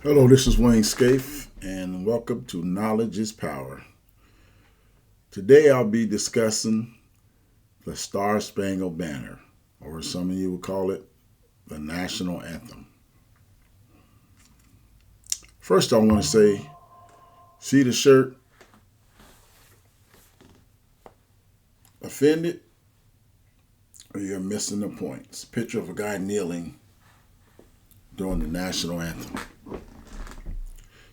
Hello, this is Wayne Scaife, and welcome to Knowledge is Power. Today I'll be discussing the Star Spangled Banner, or some of you would call it the National Anthem. First, I want to say, see the shirt? Offended? Or you're missing the point. It's a picture of a guy kneeling during the National Anthem.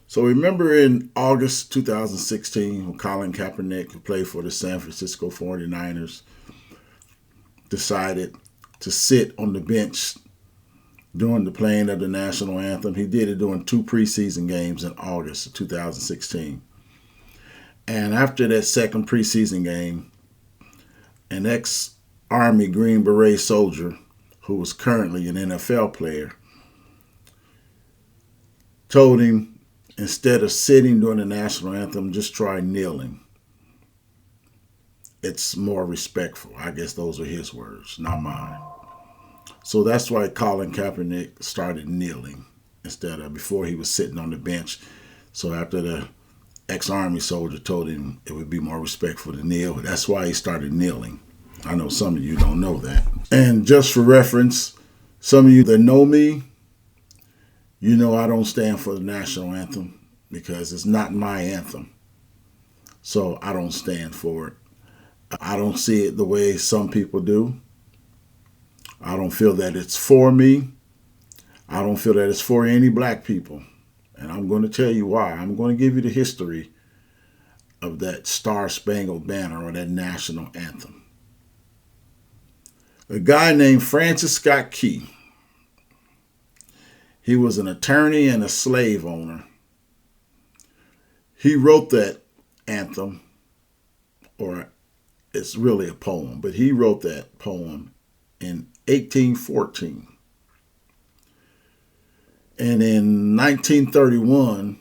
So remember in August 2016 when Colin Kaepernick, who played for the San Francisco 49ers, decided to sit on the bench during the playing of the national anthem. He did it during two preseason games in August of 2016. And after that second preseason game, an ex-Army Green Beret soldier who was currently an NFL player told him, instead of sitting during the national anthem, just try kneeling. It's more respectful. I guess those are his words, not mine. So that's why Colin Kaepernick started kneeling instead of before he was sitting on the bench. So after the ex-Army soldier told him it would be more respectful to kneel, that's why he started kneeling. I know some of you don't know that. And just for reference, some of you that know me, you know I don't stand for the national anthem because it's not my anthem. So I don't stand for it. I don't see it the way some people do. I don't feel that it's for me. I don't feel that it's for any black people. And I'm going to tell you why. I'm going to give you the history of that Star Spangled Banner or that national anthem. A guy named Francis Scott Key. He was an attorney and a slave owner. He wrote that anthem, or it's really a poem, but he wrote that poem in 1814. And in 1931,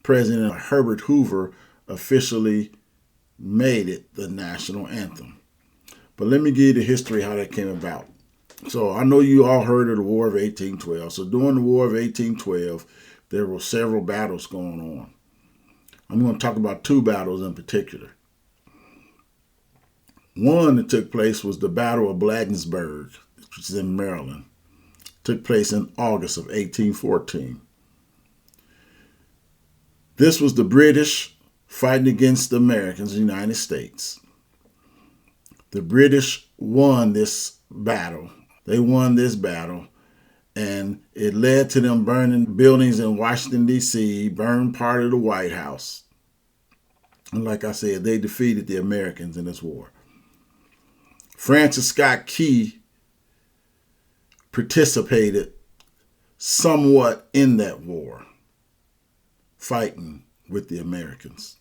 President Herbert Hoover officially made it the national anthem. But let me give you the history how that came about. So I know you all heard of the War of 1812. So during the War of 1812, there were several battles going on. I'm going to talk about two battles in particular. One that took place was the Battle of Bladensburg, which is in Maryland. It took place in August of 1814. This was the British fighting against the Americans in the United States. The British won this battle. They won this battle, and it led to them burning buildings in Washington, D.C., burned part of the White House. And like I said, they defeated the Americans in this war. Francis Scott Key participated somewhat in that war, fighting with the Americans.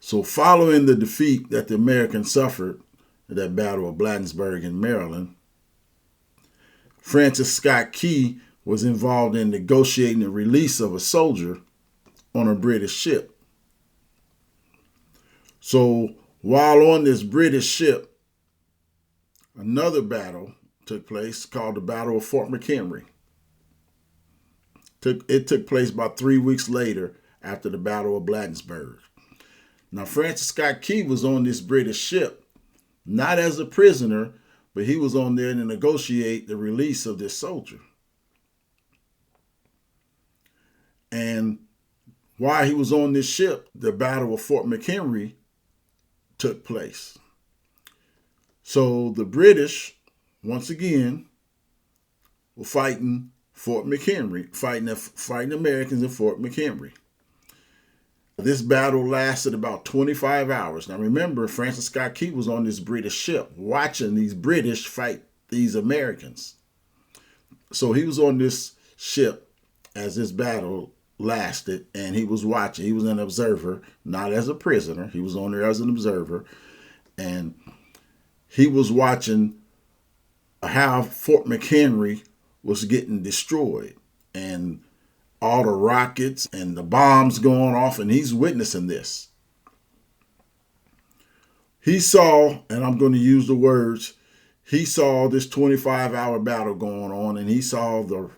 So following the defeat that the Americans suffered at that Battle of Bladensburg in Maryland, Francis Scott Key was involved in negotiating the release of a soldier on a British ship. So while on this British ship, another battle took place called the Battle of Fort McHenry. It took place about 3 weeks later after the Battle of Bladensburg. Now, Francis Scott Key was on this British ship, not as a prisoner, but he was on there to negotiate the release of this soldier. And while he was on this ship, the Battle of Fort McHenry took place. So the British, once again, were fighting Fort McHenry, fighting Americans in Fort McHenry. This battle lasted about 25 hours. Now remember, Francis Scott Key was on this British ship watching these British fight these Americans. So he was on this ship as this battle lasted, and he was watching. He was an observer, not as a prisoner. He was on there as an observer, and he was watching how Fort McHenry was getting destroyed, and all the rockets and the bombs going off, and he's witnessing this. He saw, and I'm going to use the words, he saw this 25-hour battle going on, and he saw the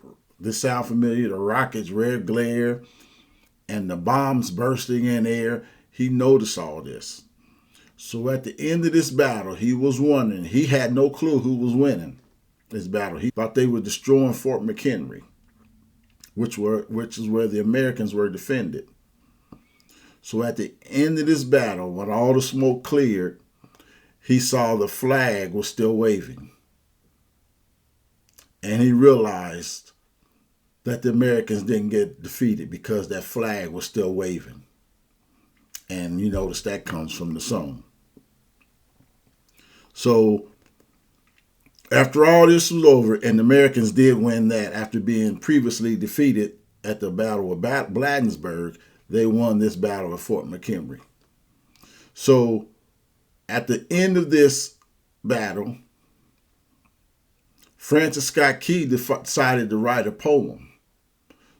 This sound familiar? The rockets' red glare and the bombs bursting in air. He noticed all this. So at the end of this battle, he was wondering. He had no clue who was winning this battle. He thought they were destroying Fort McHenry, which is where the Americans were defended. So at the end of this battle, when all the smoke cleared, he saw the flag was still waving. And he realized that the Americans didn't get defeated because that flag was still waving. And you notice that comes from the song. So after all this was over, and the Americans did win that after being previously defeated at the Battle of Bladensburg, they won this battle at Fort McHenry. So at the end of this battle, Francis Scott Key decided to write a poem.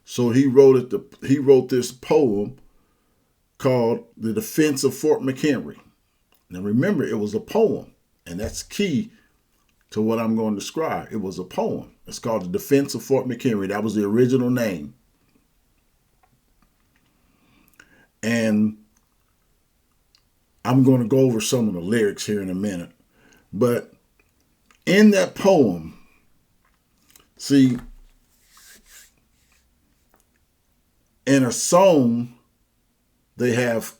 So he wrote this poem called The Defense of Fort McHenry. Now remember, it was a poem, and that's key to what I'm going to describe. It was a poem. It's called The Defense of Fort McHenry. That was the original name. And I'm going to go over some of the lyrics here in a minute. But in that poem, see, in a song, they have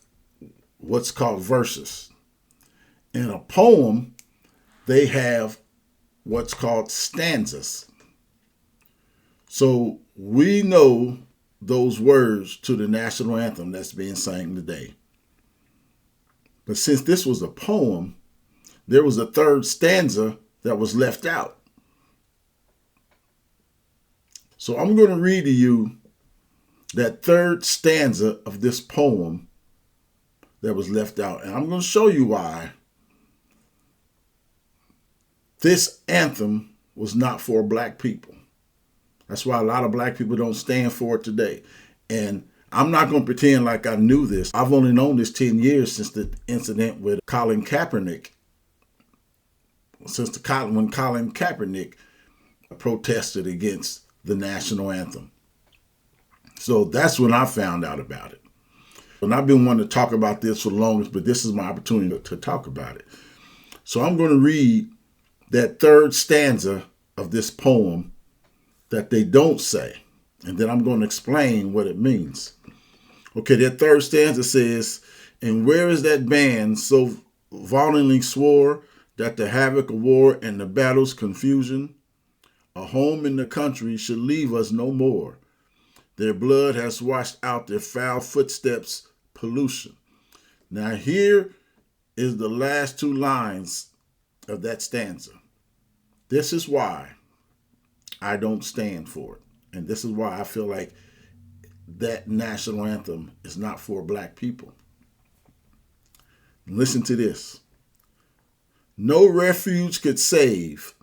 what's called verses. In a poem, they have what's called stanzas. So we know those words to the national anthem that's being sang today. But since this was a poem, there was a third stanza that was left out. So I'm going to read to you that third stanza of this poem that was left out. And I'm going to show you why this anthem was not for black people. That's why a lot of black people don't stand for it today. And I'm not going to pretend like I knew this. I've only known this 10 years since the incident with Colin Kaepernick. When Colin Kaepernick protested against the national anthem. So that's when I found out about it. And I've been wanting to talk about this for the longest, but this is my opportunity to talk about it. So I'm going to read that third stanza of this poem that they don't say. And then I'm going to explain what it means. Okay, that third stanza says, "And where is that band so valiantly swore that the havoc of war and the battle's confusion, a home in the country should leave us no more. Their blood has washed out their foul footsteps' pollution." Now here is the last two lines of that stanza. This is why I don't stand for it. And this is why I feel like that national anthem is not for black people. Listen to this. "No refuge could save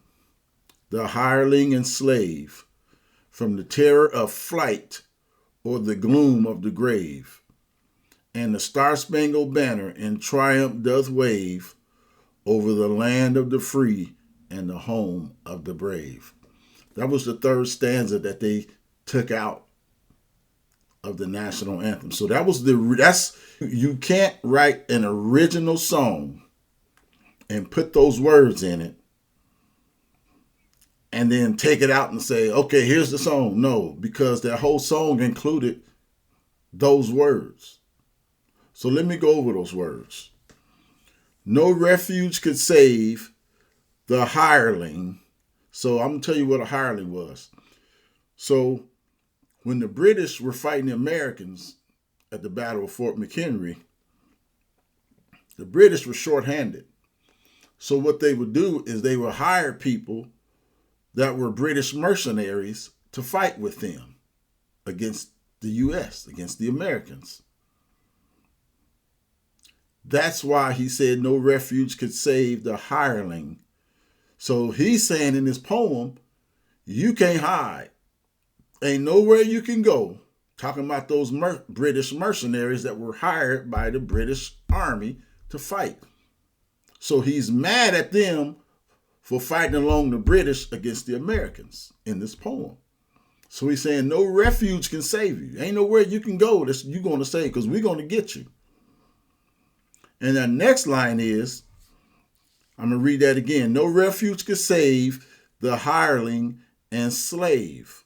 the hireling and slave from the terror of flight or the gloom of the grave. And the star-spangled banner in triumph doth wave over the land of the free and the home of the brave." That was the third stanza that they took out of the national anthem. So you can't write an original song and put those words in it and then take it out and say, okay, here's the song. No, because that whole song included those words. So let me go over those words. No refuge could save the hireling. So I'm going to tell you what a hireling was. So when the British were fighting the Americans at the Battle of Fort McHenry, the British were shorthanded. So what they would do is they would hire people that were British mercenaries to fight with them against the U.S., against the Americans. That's why he said no refuge could save the hireling. So he's saying in this poem, you can't hide. Ain't nowhere you can go. Talking about those British mercenaries that were hired by the British Army to fight. So he's mad at them for fighting along the British against the Americans in this poem. So he's saying no refuge can save you. Ain't nowhere you can go that you're going to save, because we're going to get you. And the next line is, I'm going to read that again. No refuge can save the hireling and slave.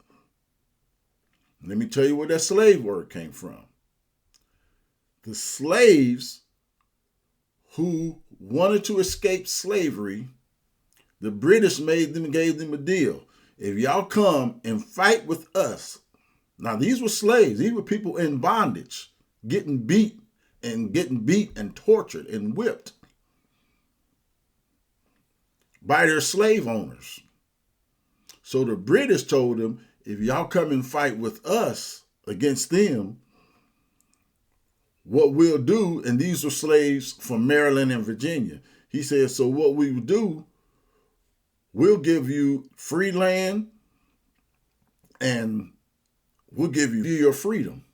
Let me tell you where that slave word came from. The slaves who wanted to escape slavery, the British gave them a deal. If y'all come and fight with us. Now, these were slaves. These were people in bondage, getting beat and tortured and whipped by their slave owners. So the British told them, if y'all come and fight with us against them, what we'll do, and these were slaves from Maryland and Virginia. He said, so what we will do, we'll give you free land and we'll give you your freedom.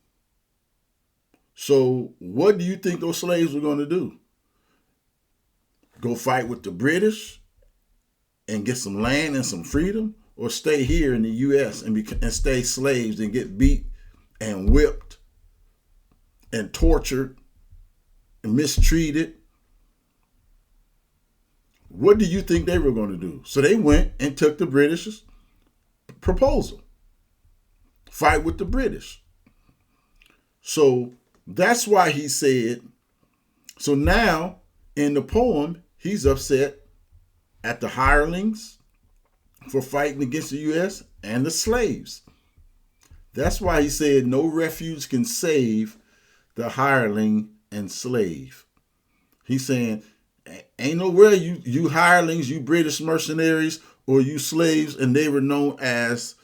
So what do you think those slaves were going to do? Go fight with the British and get some land and some freedom? Or stay here in the U.S. and stay slaves and get beat and whipped and tortured and mistreated? What do you think they were going to do? So they went and took the British proposal. Fight with the British. So that's why he said, so now in the poem, he's upset at the hirelings for fighting against the U.S. and the slaves. That's why he said no refuge can save the hireling and slave. He's saying, ain't nowhere you hirelings, you British mercenaries, or you slaves, and they were known as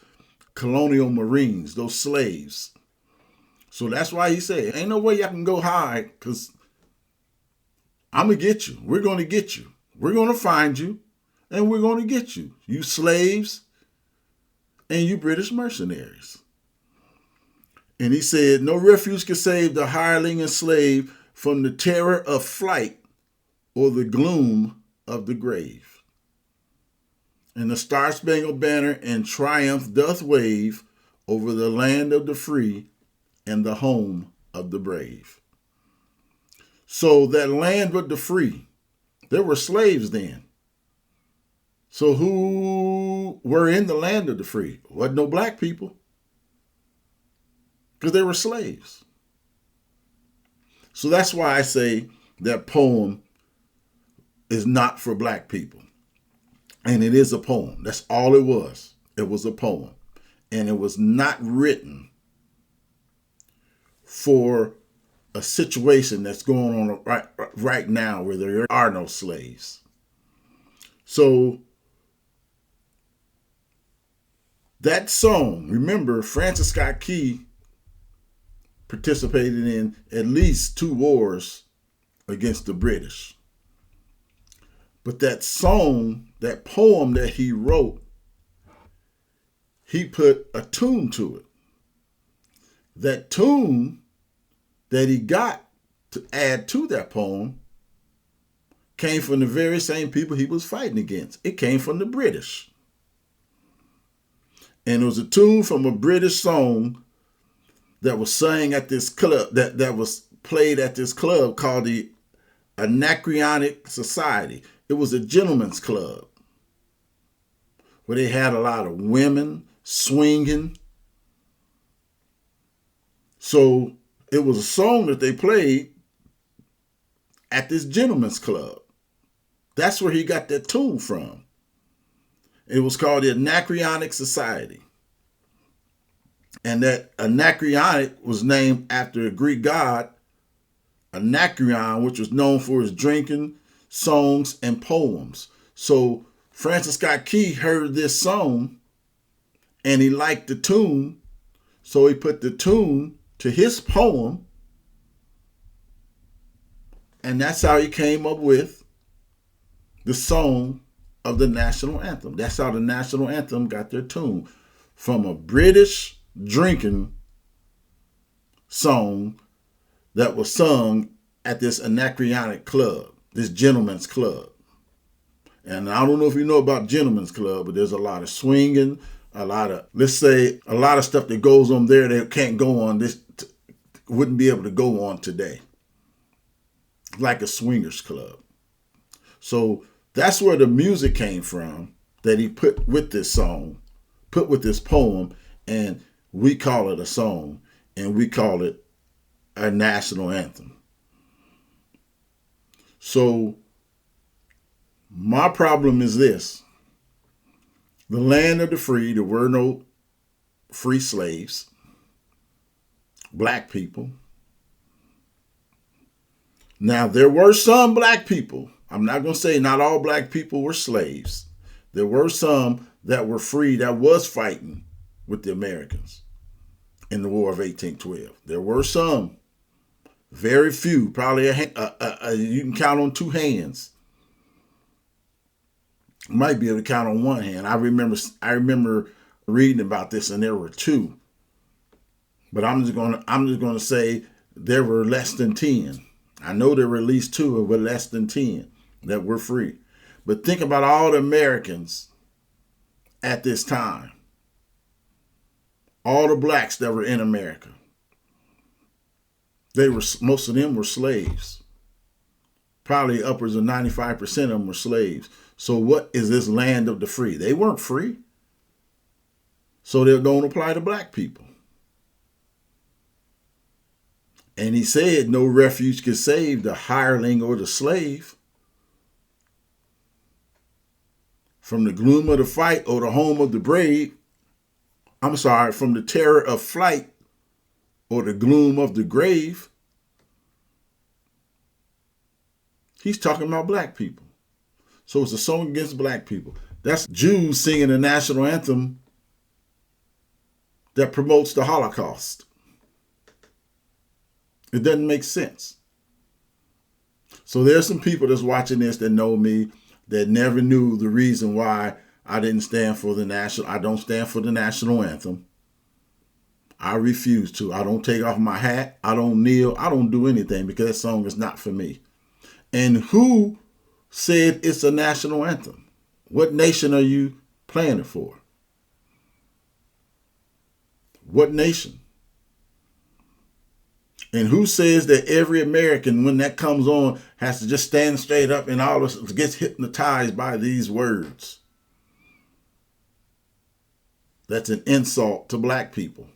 colonial marines, those slaves. So that's why he said, ain't no way y'all can go hide, because I'm going to get you. We're going to get you. We're going to find you. And we're going to get you, you slaves and you British mercenaries. And he said, no refuge can save the hireling and slave from the terror of flight or the gloom of the grave. And the star-spangled banner in triumph doth wave over the land of the free and the home of the brave. So that land of the free, there were slaves then. So who were in the land of the free? Wasn't no black people, because they were slaves. So that's why I say that poem is not for black people. And it is a poem. That's all it was. It was a poem. And it was not written for a situation that's going on right now where there are no slaves. So that song, remember, Francis Scott Key participated in at least 2 wars against the British. But that song, that poem that he wrote, he put a tune to it. That tune that he got to add to that poem came from the very same people he was fighting against. It came from the British. And it was a tune from a British song that was sang at this club, that was played at this club called the Anacreontic Society. It was a gentleman's club where they had a lot of women swinging. So it was a song that they played at this gentleman's club. That's where he got that tune from. It was called the Anacreontic Society. And that Anacreontic was named after a Greek god, Anacreon, which was known for his drinking, songs, and poems. So Francis Scott Key heard this song and he liked the tune. So he put the tune to his poem. And that's how he came up with the song of the national anthem. That's how the national anthem got their tune, from a British drinking song that was sung at this Anacreontic club, this gentleman's club. And I don't know if you know about gentleman's club, but there's a lot of swinging, a lot of, let's say, a lot of stuff that goes on there that can't go on this, wouldn't be able to go on today, like a swingers club. So that's where the music came from that he put with this song, put with this poem, and we call it a song, and we call it a national anthem. So my problem is this. The land of the free, there were no free slaves, black people. Now, there were some black people. I'm not going to say not all black people were slaves. There were some that were free that was fighting with the Americans in the War of 1812. There were some, very few, probably you can count on two hands. Might be able to count on one hand. I remember reading about this, and there were two. But I'm just gonna say there were less than 10. I know there were at least two, but less than 10 that were free. But think about all the Americans at this time. All the blacks that were in America. Most of them were slaves. Probably upwards of 95% of them were slaves. So what is this land of the free? They weren't free. So they don't apply to black people. And he said no refuge can save the hireling or the slave from the gloom of the fight or the home of the brave. From the terror of flight or the gloom of the grave. He's talking about black people. So it's a song against black people. That's Jews singing the national anthem that promotes the Holocaust. It doesn't make sense. So there's some people that's watching this that know me, that never knew the reason why I didn't stand for I don't stand for the national anthem. I refuse to. I don't take off my hat. I don't kneel. I don't do anything because that song is not for me. And who said it's a national anthem? What nation are you playing it for? What nation? And who says that every American, when that comes on, has to just stand straight up and all of us gets hypnotized by these words? That's an insult to black people.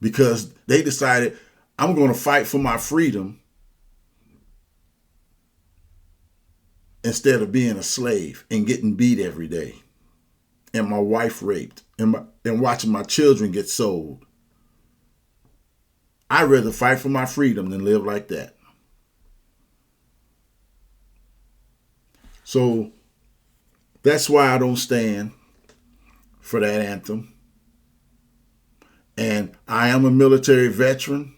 Because they decided, I'm going to fight for my freedom instead of being a slave and getting beat every day, and my wife raped, and watching my children get sold. I'd rather fight for my freedom than live like that. So that's why I don't stand for that anthem. And I am a military veteran.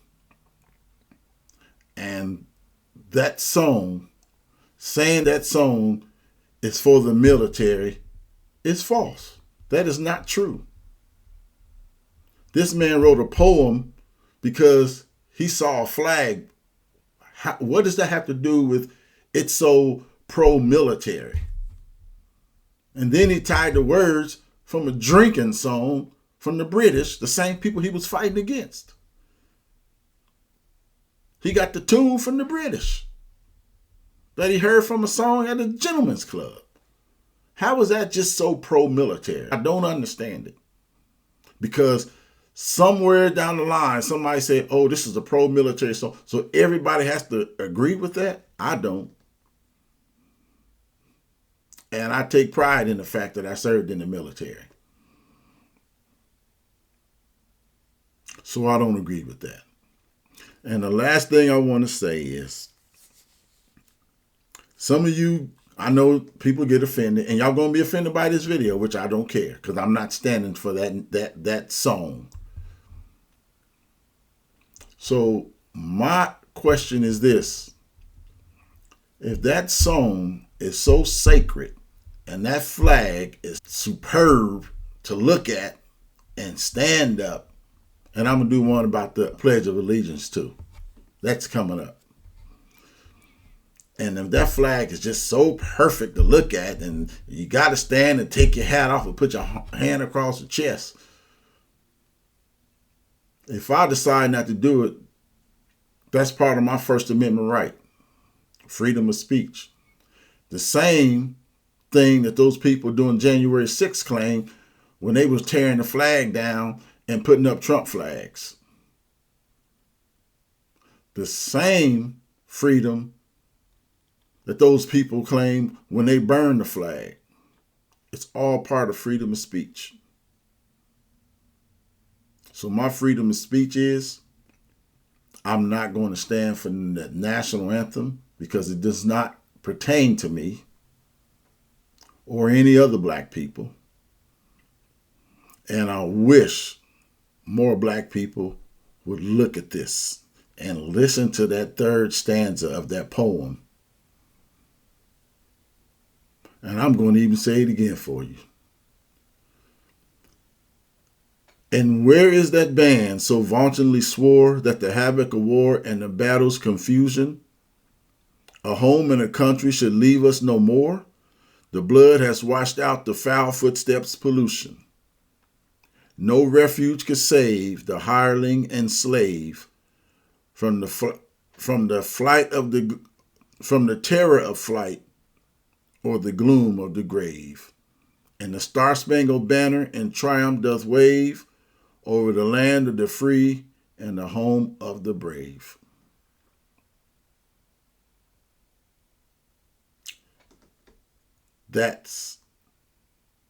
And that song, saying that song is for the military, is false. That is not true. This man wrote a poem because he saw a flag. What does that have to do with it's so pro-military? And then he tied the words from a drinking song from the British, the same people he was fighting against. He got the tune from the British that he heard from a song at a gentleman's club. How is that just so pro-military? I don't understand it. Because somewhere down the line, somebody said, oh, this is a pro-military song. So everybody has to agree with that? I don't. And I take pride in the fact that I served in the military. So I don't agree with that. And the last thing I want to say is, some of you, I know people get offended, and y'all going to be offended by this video, which I don't care, because I'm not standing for that song. So my question is this. If that song is so sacred and that flag is superb to look at and stand up, and I'm going to do one about the Pledge of Allegiance too. That's coming up. And if that flag is just so perfect to look at, and you got to stand and take your hat off and put your hand across the chest. If I decide not to do it, that's part of my First Amendment right, freedom of speech. The same thing that those people doing January 6th claim when they was tearing the flag down and putting up Trump flags. The same freedom that those people claim when they burn the flag. It's all part of freedom of speech. So my freedom of speech is, I'm not going to stand for the national anthem because it does not pertain to me or any other black people. And I wish more black people would look at this and listen to that third stanza of that poem. And I'm going to even say it again for you. And where is that band so vauntingly swore that the havoc of war and the battle's confusion, a home and a country should leave us no more? The blood has washed out the foul footsteps pollution. No refuge could save the hireling and slave from the terror of flight or the gloom of the grave. And the star-spangled banner in triumph doth wave over the land of the free and the home of the brave. That's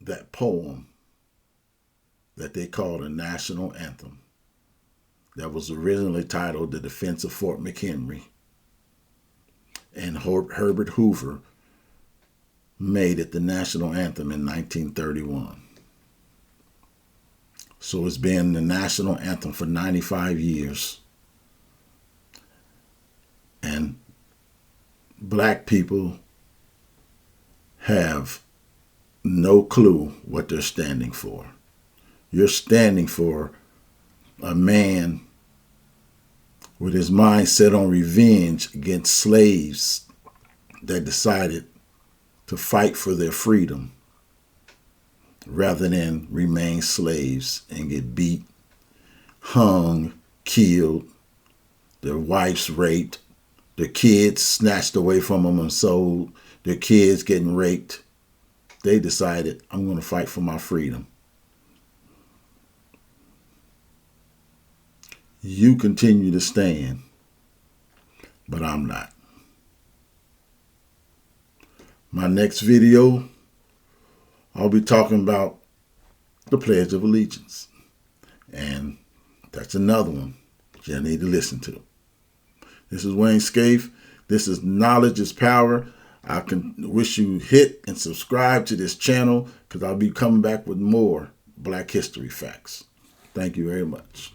that poem that they call the national anthem that was originally titled The Defense of Fort McHenry. And Herbert Hoover made it the national anthem in 1931. So it's been the national anthem for 95 years. And black people have no clue what they're standing for. You're standing for a man with his mind set on revenge against slaves that decided to fight for their freedom rather than remain slaves and get beat, hung, killed, their wives raped, their kids snatched away from them and sold, their kids getting raped. They decided, I'm going to fight for my freedom. You continue to stand, but I'm not. My next video, I'll be talking about the Pledge of Allegiance. And that's another one that you need to listen to. This is Wayne Scaife. This is Knowledge is Power. I can wish you hit and subscribe to this channel because I'll be coming back with more Black History facts. Thank you very much.